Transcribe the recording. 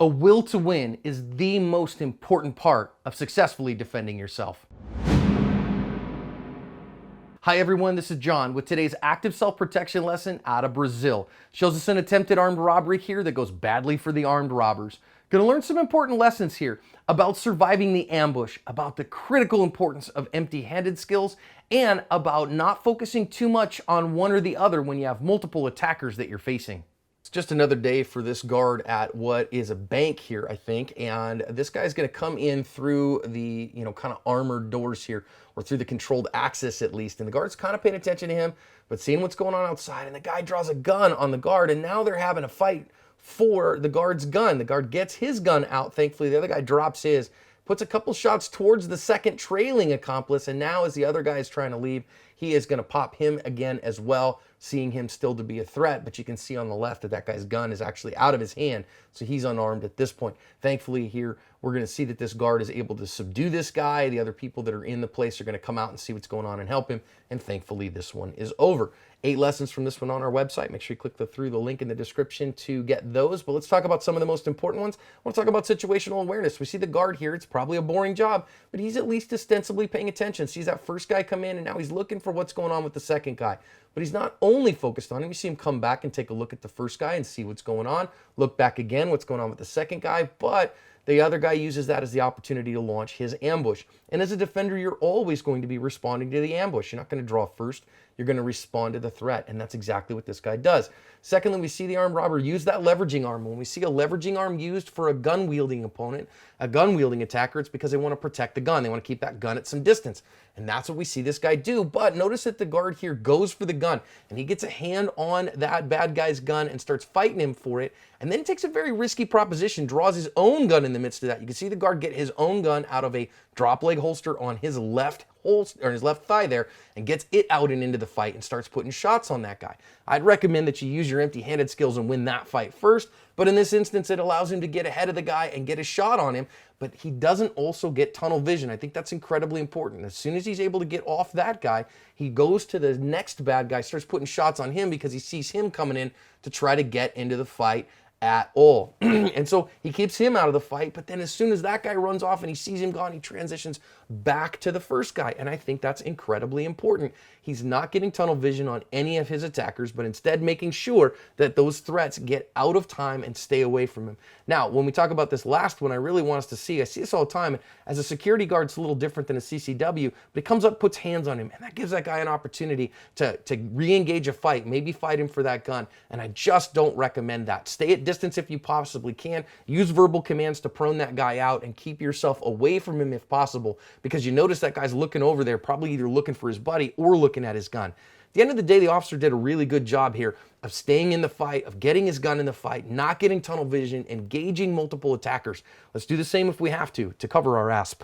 A will to win is the most important part of successfully defending yourself. Hi everyone, this is John with today's active self-protection lesson out of Brazil. Shows us an attempted armed robbery here that goes badly for the armed robbers. Gonna learn some important lessons here about surviving the ambush, about the critical importance of empty-handed skills, and about not focusing too much on one or the other when you have multiple attackers that you're facing. It's just another day for this guard at what is a bank here, I think, and this guy's going to come in through the, kind of armored doors here, or through the controlled access at least, and the guard's kind of paying attention to him, but seeing what's going on outside, and the guy draws a gun on the guard, and now they're having a fight for the guard's gun. The guard gets his gun out, thankfully. The other guy drops his, puts a couple shots towards the second trailing accomplice, and now as the other guy is trying to leave, he is going to pop him again as well, seeing him still to be a threat. But you can see on the left that that guy's gun is actually out of his hand, so he's unarmed at this point. Thankfully here, we're going to see that this guard is able to subdue this guy. The other people that are in the place are going to come out and see what's going on and help him, and thankfully this one is over. 8 lessons from this one on our website. Make sure you click through the link in the description to get those. But let's talk about some of the most important ones. I want to talk about situational awareness. We see the guard here. It's probably a boring job, but he's at least ostensibly paying attention. Sees that first guy come in, and now he's looking for what's going on with the second guy. But he's not only focused on him. You see him come back and take a look at the first guy and see what's going on. Look back again, what's going on with the second guy. But the other guy uses that as the opportunity to launch his ambush. And as a defender, you're always going to be responding to the ambush. You're not going to draw first. You're going to respond to the threat, and that's exactly what this guy does. Secondly, we see the armed robber use that leveraging arm. When we see a leveraging arm used for a gun-wielding opponent, a gun-wielding attacker, it's because they want to protect the gun. They want to keep that gun at some distance, and that's what we see this guy do. But notice that the guard here goes for the gun, and he gets a hand on that bad guy's gun and starts fighting him for it, and then he takes a very risky proposition, draws his own gun in the midst of that. You can see the guard get his own gun out of a drop leg holster on his left holster, or his left thigh there, and gets it out and into the fight and starts putting shots on that guy. I'd recommend that you use your empty-handed skills and win that fight first, but in this instance, it allows him to get ahead of the guy and get a shot on him, but he doesn't also get tunnel vision. I think that's incredibly important. As soon as he's able to get off that guy, he goes to the next bad guy, starts putting shots on him because he sees him coming in to try to get into the fight at all. And so he keeps him out of the fight, but then as soon as that guy runs off and he sees him gone, he transitions back to the first guy. And I think that's incredibly important. He's not getting tunnel vision on any of his attackers, but instead making sure that those threats get out of time and stay away from him. Now, when we talk about this last one, I really want us to see, I see this all the time, as a security guard, it's a little different than a CCW, but he comes up, puts hands on him, and that gives that guy an opportunity to re-engage a fight, maybe fight him for that gun, and I just don't recommend that. Stay at distance if you possibly can. Use verbal commands to prone that guy out and keep yourself away from him if possible, because you notice that guy's looking over there, probably either looking for his buddy or looking at his gun. At the end of the day, the officer did a really good job here of staying in the fight, of getting his gun in the fight, not getting tunnel vision, engaging multiple attackers. Let's do the same if we have to cover our ASP.